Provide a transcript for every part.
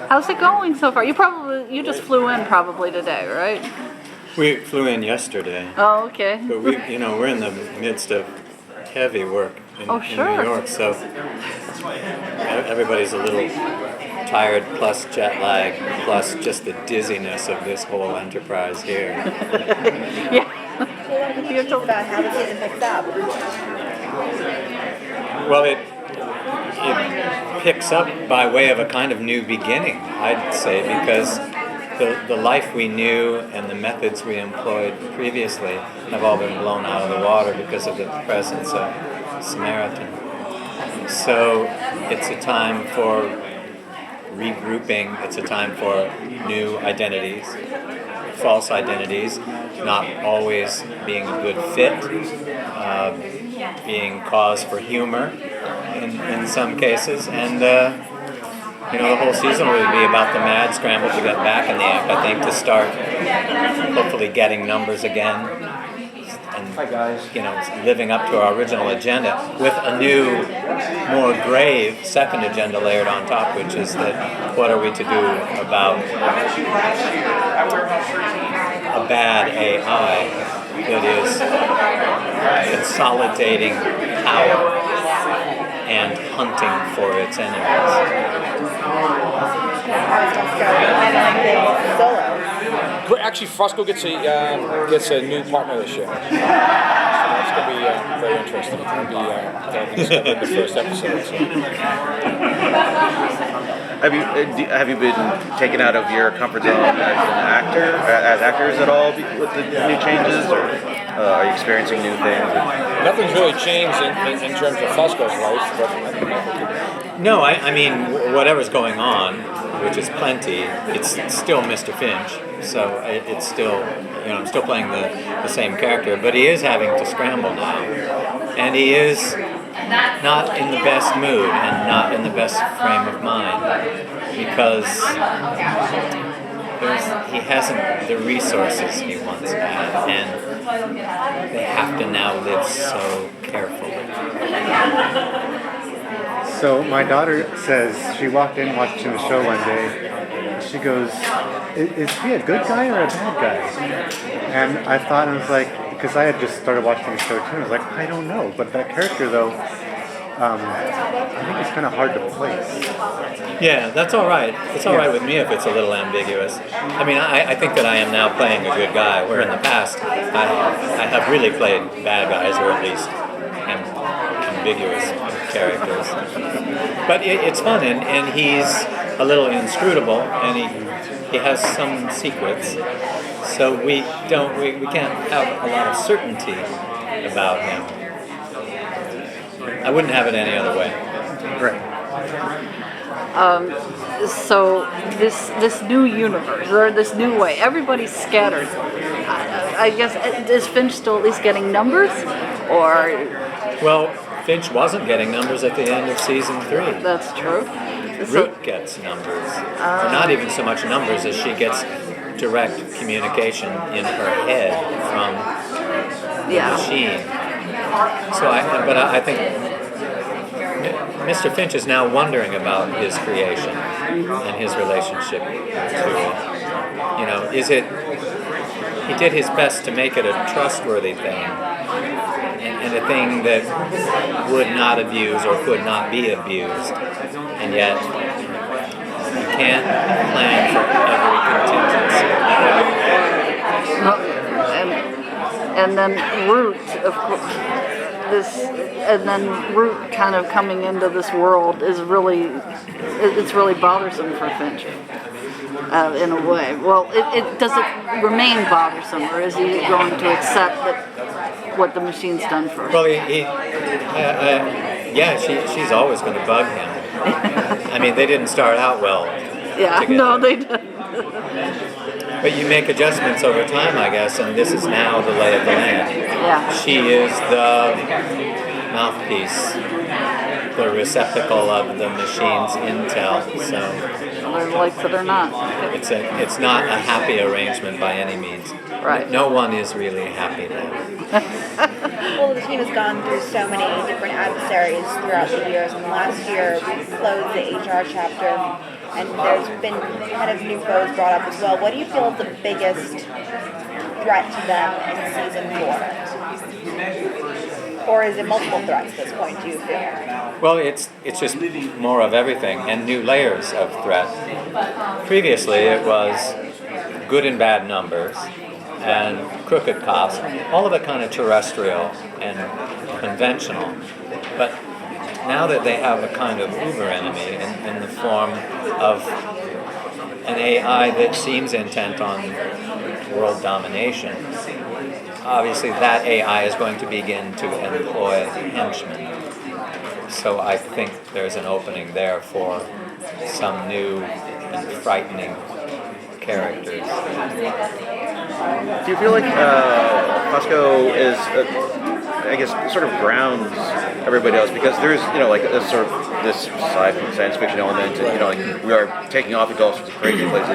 How's it going so far? You just flew in probably today, right? We flew in yesterday. Oh, okay. But we're in the midst of heavy work in New York, so everybody's a little tired, plus jet lag, plus just the dizziness of this whole enterprise here. Yeah. You're talking about how the season picks up. Well, it picks up by way of a kind of new beginning, I'd say, because the life we knew and the methods we employed previously have all been blown out of the water because of the presence of Samaritan. So it's a time for regrouping, it's a time for new identities, false identities, not always being a good fit, being cause for humor in some cases, and the whole season will be about the mad scramble to get back in the act, I think, to start hopefully getting numbers again and living up to our original agenda with a new, more grave second agenda layered on top, which is that what are we to do about a bad AI that is consolidating power and hunting for its enemies. Actually, Fusco gets a new partner this year. So it's going to be very interesting. It'll be the first episode. So. Have you been taken out of your comfort zone as actors at all with the new changes, or are you experiencing new things? Nothing's really changed in terms of Fusco's life, but no, I mean whatever's going on, which is plenty, it's still Mr. Finch. So it's still, I'm still playing the same character, but he is having to scramble now, and he is not in the best mood and not in the best frame of mind because he hasn't the resources he once had, and they have to now live so carefully. So my daughter says she walked in watching the show one day. She goes, "Is he a good guy or a bad guy?" And I thought, I was like, because I had just started watching the show too. I was like, I don't know, but that character though, I think it's kind of hard to place. Yeah, that's all right. It's all right with me if it's a little ambiguous. I mean, I think that I am now playing a good guy, where in the past I have really played bad guys, or at least ambiguous characters. But it's fun, and he's a little inscrutable, and he has some secrets. So we can't have a lot of certainty about him. I wouldn't have it any other way. Right. So this new universe, or this new way, everybody's scattered. I guess, is Finch still at least getting numbers? Or... Well, Finch wasn't getting numbers at the end of season 3. That's true. Root gets numbers. Or not even so much numbers as she gets direct communication in her head from the machine. So I think Mr. Finch is now wondering about his creation and his relationship to it. Is it... He did his best to make it a trustworthy thing, and a thing that would not abuse or could not be abused. And yet, you can't plan for every contingency. And then Root, of course, Root kind of coming into this world is really bothersome for Finch. In a way. Well, does it remain bothersome, or is he going to accept that what the machine's done for him? Well, she's always going to bug him. I mean, they didn't start out well. Yeah, together. no, they didn't. But you make adjustments over time, I guess, and this is now the lay of the land. Yeah. She is the mouthpiece, the receptacle of the machine's intel, so... Whether likes it or not. It's not a happy arrangement by any means. Right. No one is really happy there. Well, the team has gone through so many different adversaries throughout the years, and last year we closed the HR chapter, and there's been kind of new foes brought up as well. What do you feel is the biggest threat to them in season 4? Or is it multiple threats at this point, do you feel? Well, it's just more of everything and new layers of threat. Previously, it was good and bad numbers and crooked cops, all of it kind of terrestrial and conventional. But now that they have a kind of uber enemy in the form of an AI that seems intent on world domination, obviously that AI is going to begin to employ henchmen. So I think there's an opening there for some new and frightening characters. Do you feel like Fusco is, I guess, sort of grounds everybody else, because there's, like a sort of this science fiction element, and like we are taking off into all sorts of crazy places.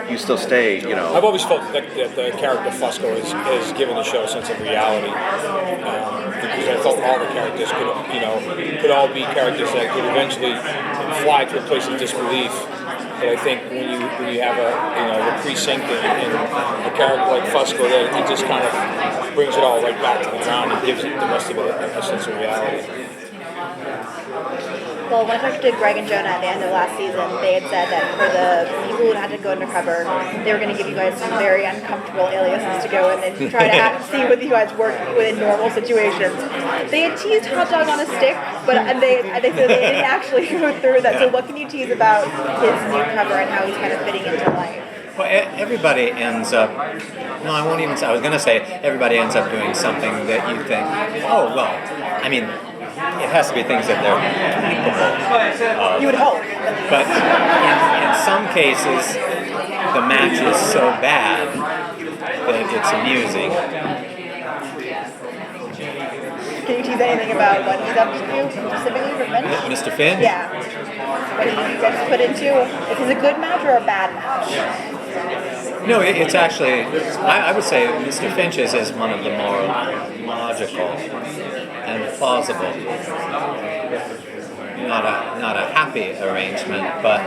You still stay, I've always felt that the character Fusco has given the show a sense of reality, because I felt all the characters could all be characters that could eventually fly to a place of disbelief. But I think when you have a the precinct and a character like Fusco, that he just kind of brings it all right back to the ground and gives it the rest of it a sense of reality. Well, when I talked to Greg and Jonah at the end of last season, they had said that for the people who had to go undercover, they were going to give you guys some very uncomfortable aliases to go in and try to see whether you guys work within normal situations. They had teased hot dog on a stick, but they said they didn't actually go through that. So what can you tease about his new cover and how he's kind of fitting into life? Well, everybody ends up, no, I won't even say, I was going to say everybody ends up doing something that you think, oh, well, I mean, it has to be things that they're capable of. You would hope. But in some cases, the match is so bad that it's amusing. Can you tease anything about what he's up to specifically for Finch? Mr. Finch? Yeah. What do you guys put into? Is this a good match or a bad match? No, it's actually, I would say Mr. Finch's is one of the more logical and plausible. Not a happy arrangement, but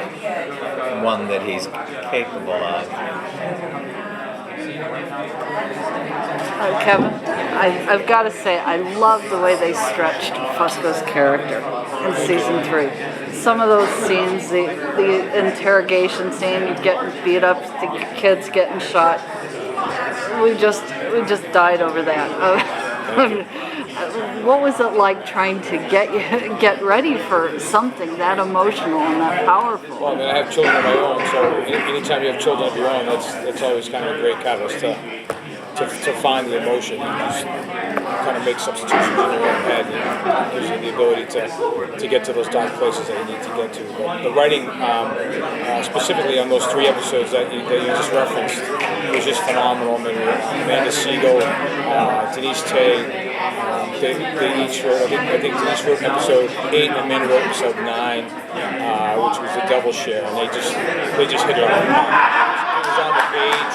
one that he's capable of. Kevin, I've got to say, I love the way they stretched Fusco's character in season 3. Some of those scenes, the interrogation scene, getting beat up, the kids getting shot, we just died over that. What was it like trying to get ready for something that emotional and that powerful? Well, I mean, I have children of my own, so anytime you have children of your own, that's always kind of a great catalyst to find the emotion and just kind of make substitutions in your own head, and gives you the ability to get to those dark places that you need to get to. But the writing, specifically on those 3 episodes that you just referenced, was just phenomenal. I mean, Amanda Siegel, Denise Tay, they each wrote, I think Denise wrote episode 8 and Amanda wrote episode 9, which was the double share, and they just hit it on the mark. It was on the page.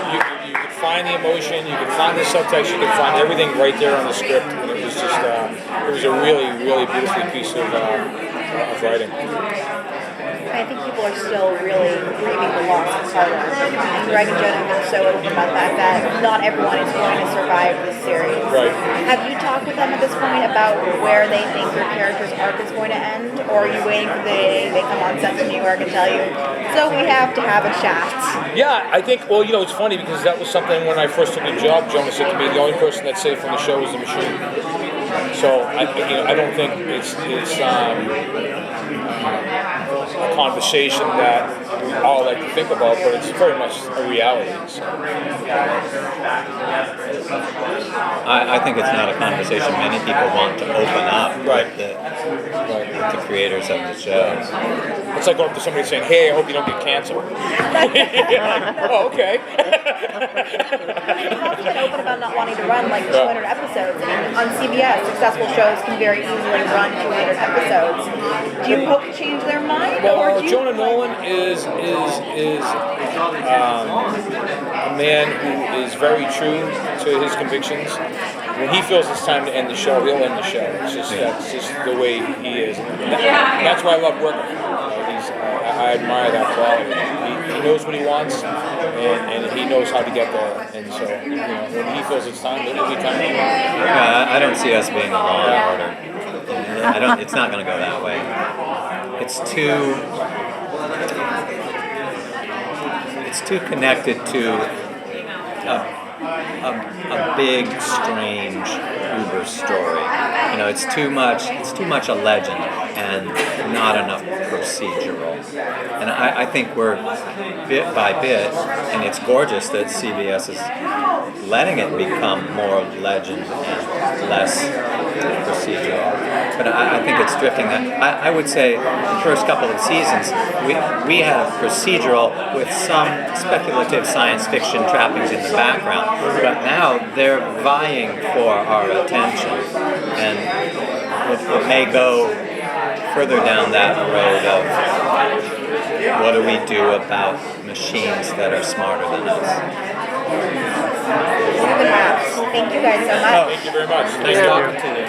You could find the emotion, you could find the subtext, you could find everything right there on the script, and it was just it was a really, really beautiful piece of writing. I think people are still really grieving the loss of Carter. And Greg and Jonah have so open about that not everyone is going to survive this series. Right. Have you talked with them at this point about where they think your character's arc is going to end? Or are you waiting for the day they come on set to New York and tell you, so we have to have a chat? Yeah, I think, well, it's funny because that was something when I first took the job, Jonah said to me, the only person that's safe on the show is the machine. So I don't think it's a conversation that we all like to think about, but it's very much a reality. So. I think it's not a conversation many people want to open up Right. with the creators of the show. It's like going up to somebody saying, "Hey, I hope you don't get cancer." You're like, oh, okay. You've also been open about not wanting to run like 200 episodes. I mean, on CBS, successful shows can very easily run 200 episodes. Do you hope to change their mind? Well, Or do you Jonah Nolan is a man who is very true to his convictions. when he feels it's time to end the show, he'll end the show. It's just that's just the way he is. And that's why I love working with him. I admire that quality. He knows what he wants, and he knows how to get there. And so, when he feels it's time, it'll be time. I don't see us being a Law and Order. I don't. It's not going to go that way. It's too connected to a big, strange Uber story. It's too much a legend and not enough procedural. And I think we're bit by bit, and it's gorgeous that CBS is letting it become more legend and less procedural. But I think it's drifting. I would say the first couple of seasons, we had a procedural with some speculative science fiction trappings in the background. But now they're vying for our attention, and it may go further down that road of what do we do about machines that are smarter than us. Thank you guys so much. Thank you very much. Nice talking to you.